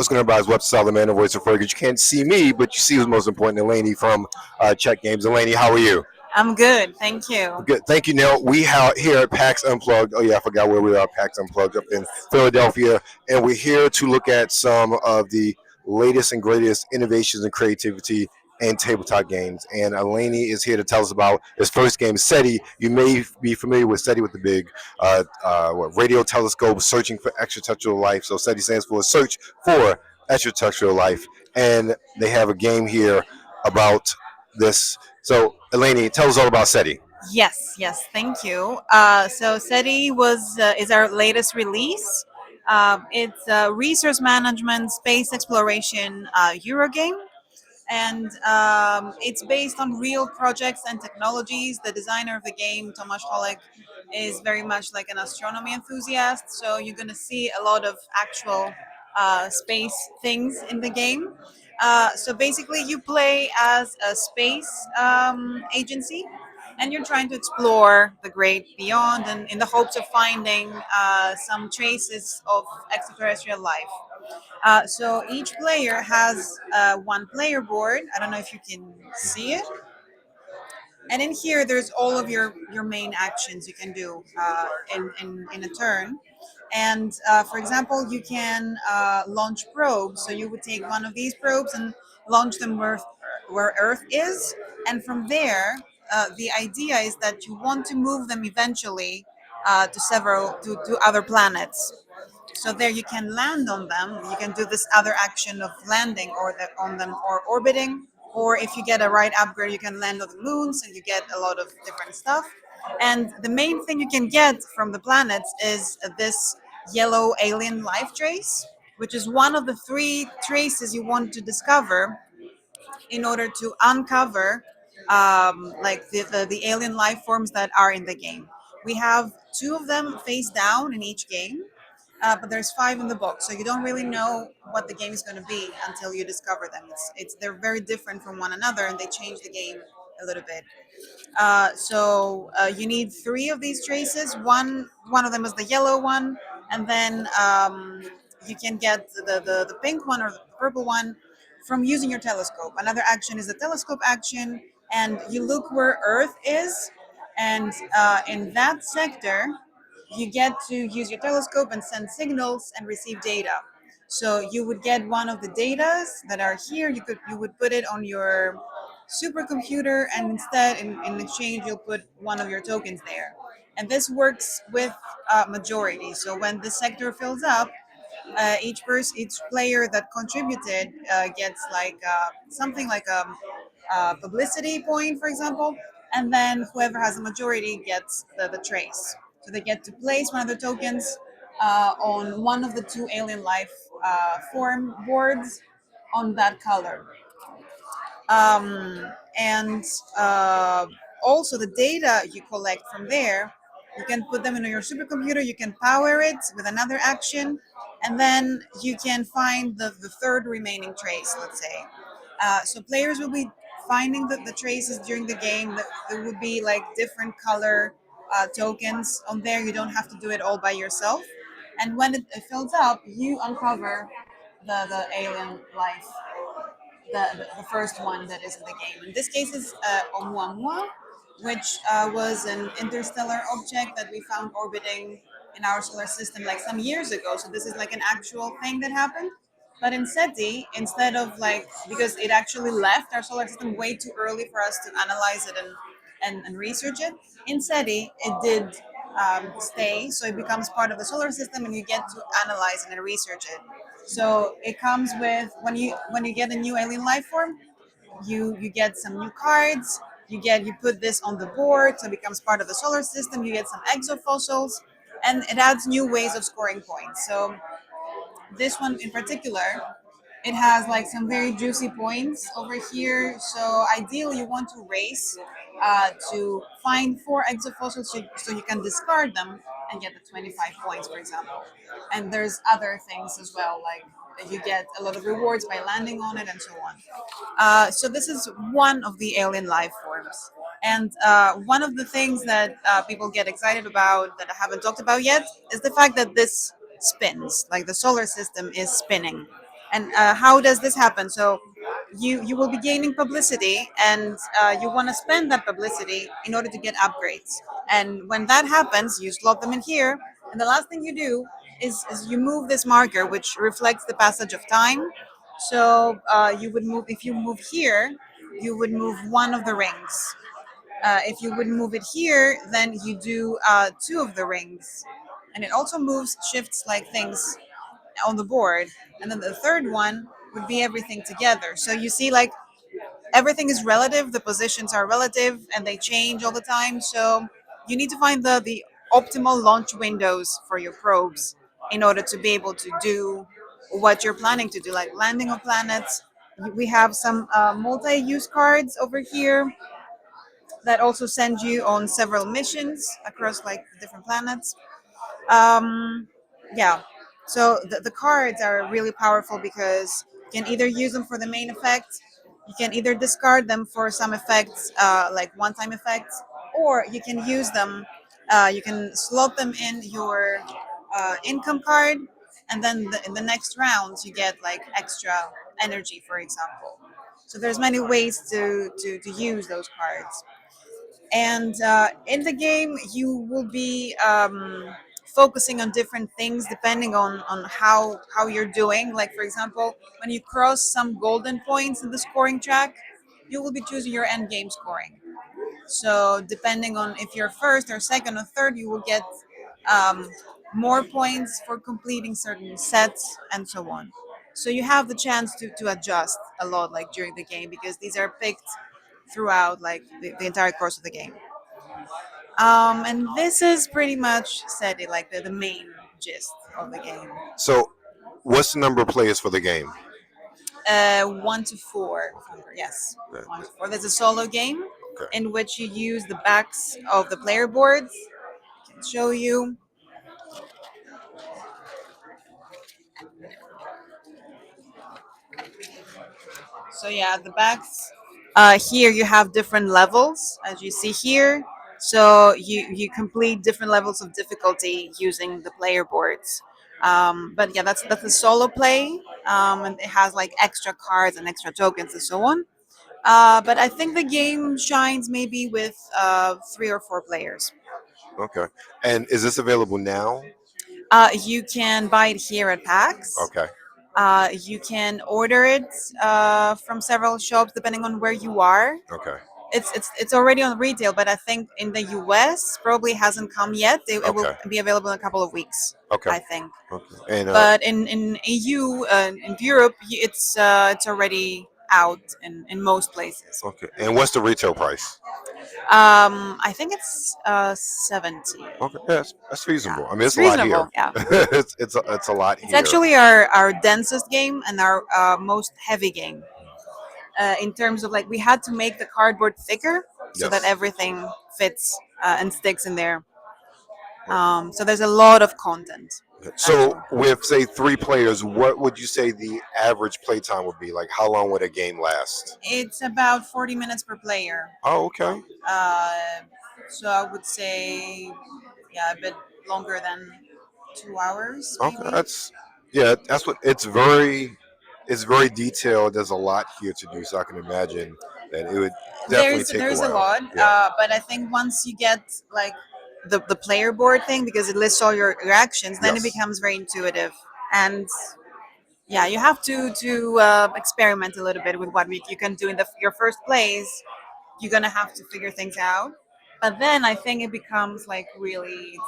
What's going on, guys? What's the man, the voice of Fergus? You can't see me, but you see who's most important, Eleni from Czech Games. Eleni, how are you? I'm good, thank you. Good. Thank you, Neil. We have here at PAX Unplugged. Oh, yeah, I forgot where we are, PAX Unplugged up in Philadelphia. And we're here to look at some of the latest and greatest innovations and creativity in tabletop games. And Eleni is here to tell us about his first game, SETI. You may be familiar with SETI with the big radio telescope searching for extraterrestrial life. So SETI stands for Search for Extraterrestrial Life. And they have a game here about this. So, Eleni, tell us all about SETI. Yes, thank you. So SETI is our latest release. It's a resource management, space exploration Euro game, and it's based on real projects and technologies. The designer of the game, Tomáš Holek, is very much like an astronomy enthusiast. So you're gonna see a lot of actual space things in the game. So basically, you play as a space agency, and you're trying to explore the great beyond, and in the hopes of finding some traces of extraterrestrial life. So each player has one player board. I don't know if you can see it. And in here, there's all of your main actions you can do in a turn. And for example, you can launch probes. So you would take one of these probes and launch them where Earth is. And from there, the idea is that you want to move them eventually to other planets. So there you can land on them. You can do this other action of landing on them or orbiting. Or if you get a right upgrade, you can land on the moons and you get a lot of different stuff. And the main thing you can get from the planets is this yellow alien life trace, which is one of the three traces you want to discover in order to uncover like the alien life forms that are in the game. We have two of them face down in each game, but there's five in the box, so you don't really know what the game is going to be until you discover them. They're very different from one another, and they change the game a little bit. So you need three of these traces. One of them is the yellow one, and then you can get the pink one or the purple one from using your telescope. Another action is the telescope action, and you look where Earth is, and in that sector, you get to use your telescope and send signals and receive data. So you would get one of the datas that are here. You would put it on your supercomputer, and instead, in exchange, you'll put one of your tokens there. And this works with majority. So when the sector fills up, each player that contributed gets like something like a publicity point, for example, and then whoever has the majority gets the trace. So they get to place one of the tokens on one of the two alien life form boards on that color. And also the data you collect from there, you can put them in your supercomputer, you can power it with another action, and then you can find the third remaining trace, let's say. So players will be finding the traces during the game. That there would be like different color tokens on there. You don't have to do it all by yourself. And when it fills up, you uncover the alien life, the first one that is in the game. In this case, is Oumuamua, which was an interstellar object that we found orbiting in our solar system like some years ago. So this is like an actual thing that happened. But in SETI, instead of like, because it actually left our solar system way too early for us to analyze it and research it, in SETI, it did stay. So it becomes part of the solar system and you get to analyze it and research it. So it comes with when you get a new alien life form, you get some new cards. You put this on the board, so it becomes part of the solar system. You get some exofossils, and it adds new ways of scoring points. So this one in particular, it has like some very juicy points over here. So ideally, you want to race to find four exofossils so you can discard them and get the 25 points, for example. And there's other things as well, like you get a lot of rewards by landing on it and so on. So this is one of the alien life forms. And one of the things that people get excited about that I haven't talked about yet is the fact that this spins, like the solar system is spinning. And how does this happen? So you will be gaining publicity, and you want to spend that publicity in order to get upgrades. And when that happens, you slot them in here, and the last thing you do is you move this marker, which reflects the passage of time. So you would move, if you move here, you would move one of the rings. If you would move it here, then you do two of the rings. And it also moves shifts like things on the board. And then the third one would be everything together. So you see, like, everything is relative, the positions are relative, and they change all the time. So you need to find the optimal launch windows for your probes in order to be able to do what you're planning to do, like landing on planets. We have some multi-use cards over here that also send you on several missions across like different planets. um yeah, so the cards are really powerful because you can either use them for the main effect, you can either discard them for some effects, like one-time effects, or you can use them, you can slot them in your income card, and then in the next rounds you get like extra energy, for example. So there's many ways to use those cards. And in the game you will be focusing on different things depending on how you're doing. Like, for example, when you cross some golden points in the scoring track, you will be choosing your end game scoring. So depending on if you're first or second or third, you will get um, more points for completing certain sets and so on. So you have the chance to adjust a lot, like during the game, because these are picked throughout like the entire course of the game. And this is pretty much said it, like the main gist of the game. So, what's the number of players for the game? 1 to 4. Yes, Okay. 1 to 4. There's a solo game Okay. in which you use the backs of the player boards. I can show you. So yeah, the backs. Here you have different levels, as you see here. So you complete different levels of difficulty using the player boards. But yeah, that's a solo play, and it has like extra cards and extra tokens and so on. But I think the game shines maybe with 3 or 4 players. Okay. And is this available now? You can buy it here at PAX. Okay. You can order it from several shops depending on where you are. Okay. It's already on retail, but I think in the US probably hasn't come yet. It will Okay. be available in a couple of weeks, Okay. I think. Okay. And But in EU, in Europe, it's already out in most places. okay. And what's the retail price? I think it's 70. Okay. Yeah, that's Yeah, feasible. I mean, it's it's a lot here. reasonable. Yeah, It's a lot it's here. actually our densest game and our most heavy game. In terms of, like, we had to make the cardboard thicker so that Yes. everything fits and sticks in there. So there's a lot of content, So, actually. with say 3 players, what would you say the average playtime would be? Like, how long would a game last? It's about 40 minutes per player. Oh, okay. Uh, so I would say, yeah, a bit longer than 2 hours, Okay, maybe. that's yeah. That's what it's very detailed. There's a lot here to do, so I can imagine that it would definitely take a There's a while. lot, Yeah. but I think once you get like the player board thing, because it lists all your actions, then it Yes. becomes very intuitive. And yeah, you have to experiment a little bit with what you can do in your first plays. You're gonna have to figure things out, but then I think it becomes like really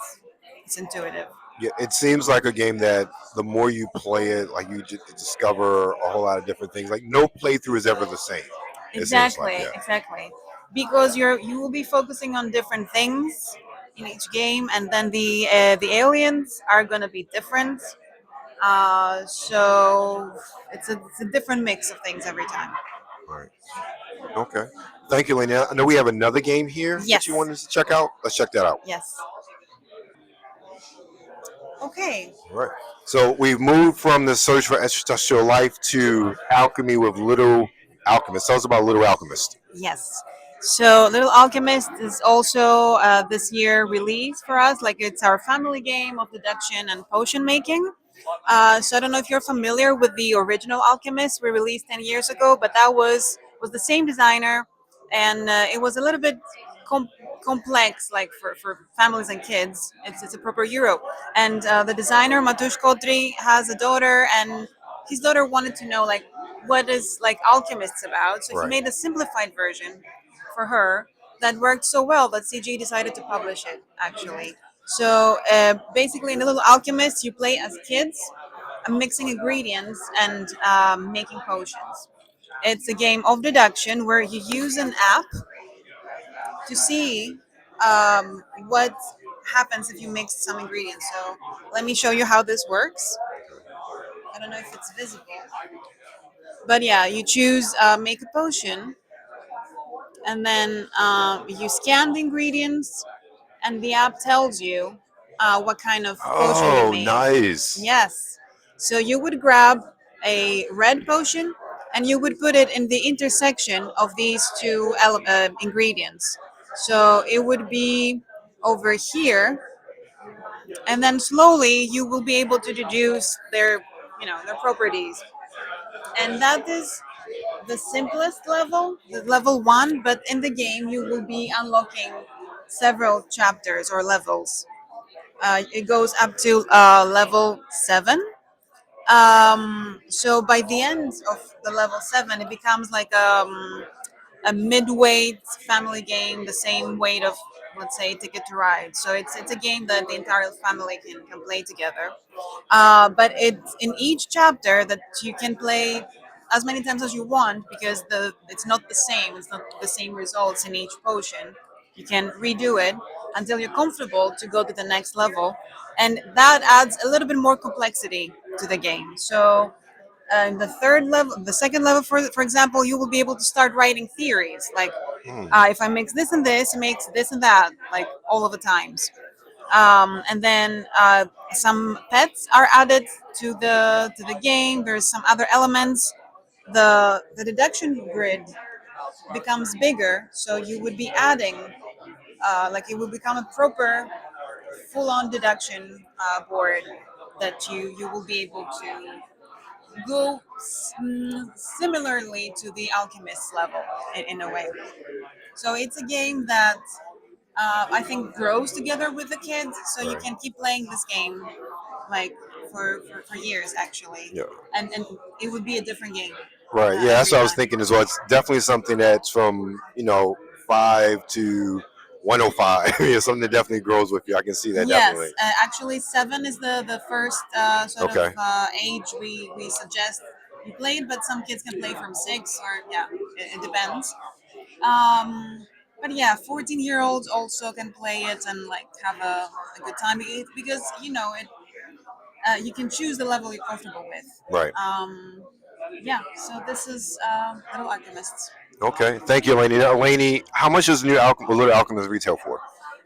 it's intuitive. Yeah, it seems like a game that the more you play it, like you just discover a whole lot of different things. Like no playthrough is ever the same. It seems like, Exactly, yeah. exactly. Because you will be focusing on different things in each game, and then the aliens are gonna be different. So it's a different mix of things every time. All right. Okay. Thank you, Lena. I know we have another game here that Yes, you wanted to check out. Let's check that out. yes. Okay. All right. So we've moved from the search for extraterrestrial life to alchemy with Little Alchemist. Tell us about Little Alchemist. Yes. So Little Alchemist is also this year released for us. Like, it's our family game of deduction and potion making. So I don't know if you're familiar with the original Alchemist we released 10 years ago, but that was the same designer, and it was a little bit com- complex, like for families and kids. It's a proper Euro, and the designer Matusz Kodry has a daughter, and his daughter wanted to know like what is like Alchemists about, so he Right. made a simplified version for her that worked so well that CG decided to publish it actually. So basically, in the Little Alchemist, you play as kids, mixing ingredients and making potions. It's a game of deduction where you use an app to see what happens if you mix some ingredients. So let me show you how this works. I don't know if it's visible, but yeah, you choose make a potion, and then you scan the ingredients, and the app tells you what kind of potion you Oh, made. nice. Yes. So you would grab a red potion and you would put it in the intersection of these two ingredients. So it would be over here, and then slowly you will be able to deduce their, their properties. And that is the simplest level, the level one. But in the game, you will be unlocking several chapters or levels. It goes up to level seven. So by the end of the level seven, it becomes like a mid-weight family game, the same weight of, let's say, Ticket to Ride. So it's a game that the entire family can play together. But it's in each chapter that you can play as many times as you want, because it's not the same. It's not the same results in each potion. You can redo it until you're comfortable to go to the next level, and that adds a little bit more complexity to the game. So the third level, the second level, for example, you will be able to start writing theories like, Hmm. if I mix this and this, it makes this and that, like all of the times. And then some pets are added to the game. There's some other elements. The deduction grid becomes bigger, so you would be adding, like it would become a proper full-on deduction board that you will be able to go similarly to the alchemist level in a way. So it's a game that I think grows together with the kids, so you Right. can keep playing this game like for years actually, Yeah. and it would be a different game Right. Yeah, that's every what I was time. thinking as well. It's definitely something that's from 5 to 105. Something that definitely grows with you. I can see that definitely. Yes, actually, seven is the first sort of Okay. age we suggest you play it, but some kids can play from six, or yeah, it depends. But yeah, 14-year-olds also can play it and like have a good time. Because it, you can choose the level you're comfortable with. Right. Yeah, so this is Little Alchemists. Okay. Thank you, Eleni. Now, Eleni, how much does Little Alchemist retail for?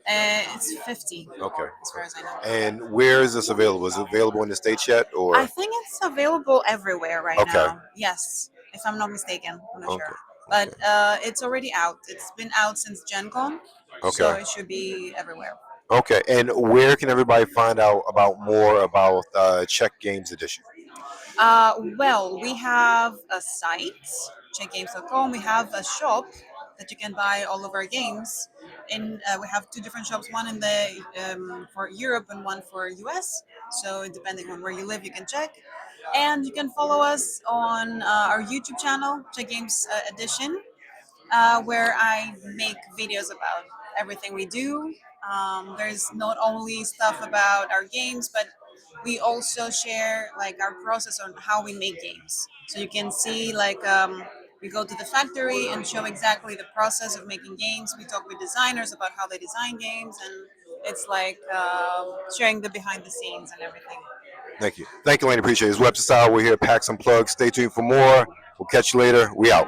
It's 50, Okay. as far as I know. And where is this available? Is it available in the States yet, I or? think it's available everywhere right Okay. now. Yes, if I'm not mistaken. I'm not Okay. sure. But Okay. it's already out. It's been out since Gen Con, so Okay. it should be everywhere. Okay. And where can everybody find out about more about Czech Games Edition? Well, we have a site, checkgames.com. We have a shop that you can buy all of our games. We have two different shops, one in the for Europe and one for US. So depending on where you live, you can check. And you can follow us on our YouTube channel, Check Games Edition, where I make videos about everything we do. There's not only stuff about our games, but we also share like our process on how we make games. So you can see like we go to the factory and show exactly the process of making games. We talk with designers about how they design games, and it's like sharing the behind the scenes and everything. Thank you. Thank you, Eleni. Appreciate it. It's Webster Style. We're here at PAX Unplugged. Stay tuned for more. We'll catch you later. We out.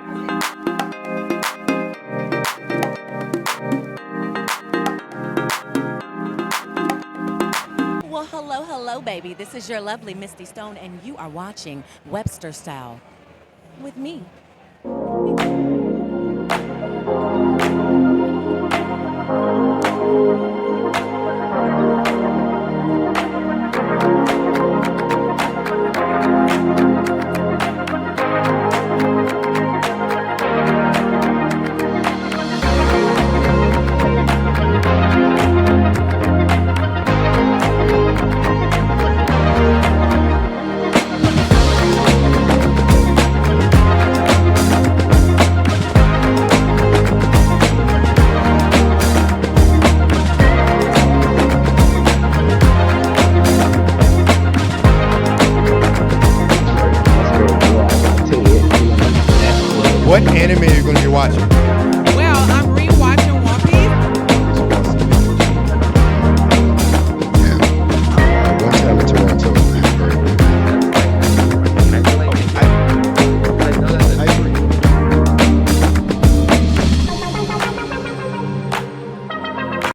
Well, hello, hello, baby. This is your lovely Misty Stone, and you are watching Webster Style with me.